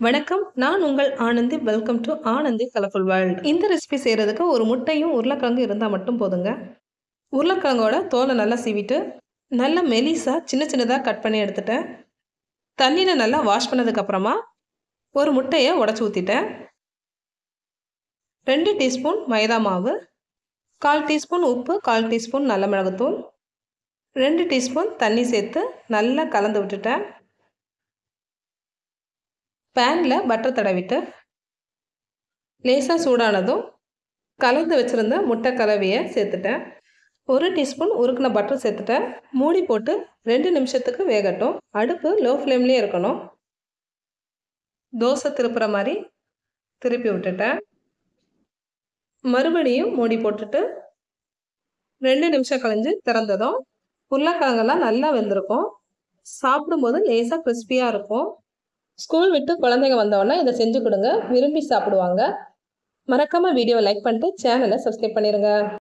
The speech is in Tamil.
வணக்கம். நான் உங்கள் Anandhi. Welcome to Anandhi colourful world. இந்த ரெசிபி செய்கிறதுக்கு ஒரு முட்டையும் உருளைக்கிழங்கு இருந்தால் மட்டும் போதுங்க. உருளைக்கிழங்கோட தோலை நல்லா சீவிட்டு நல்லா மெலிசாக சின்ன சின்னதாக கட் பண்ணி எடுத்துட்டேன். தண்ணியில் நல்லா வாஷ் பண்ணதுக்கப்புறமா ஒரு முட்டையை உடச்சி ஊற்றிட்டேன். 2 டீஸ்பூன் மைதா மாவு, 1/4 டீஸ்பூன் உப்பு, 1/4 டீஸ்பூன் நல்ல மிளகுத்தூள், 2 டீஸ்பூன் தண்ணி சேர்த்து நல்லா கலந்து விட்டுட்டேன். பேனில் பட்டர் தடவிட்டு லேசாக சூடானதும் கலந்து வச்சுருந்த முட்டை கலவையை சேர்த்துட்டேன். 1 டீஸ்பூன் உருக்கின பட்டர் சேர்த்துட்டேன். மூடி போட்டு 2 நிமிஷத்துக்கு வேகட்டும். அடுப்பு லோ ஃப்ளேம்லேயே இருக்கணும். தோசை திருப்புற மாதிரி திருப்பி விட்டுட்டேன். மறுபடியும் மூடி போட்டுட்டு 2 நிமிஷம் கழிஞ்சு திறந்ததும் உருளைக்கிழங்கெல்லாம் நல்லா வெந்திருக்கும். சாப்பிடும்போது லேசாக கிறிஸ்பியாக இருக்கும். ஸ்கூல் விட்டு குழந்தைங்க வந்தோடனே இதை செஞ்சு கொடுங்க, விரும்பி சாப்பிடுவாங்க. மறக்காமல் வீடியோவை லைக் பண்ணிட்டு சேனலை சப்ஸ்கிரைப் பண்ணிடுங்க.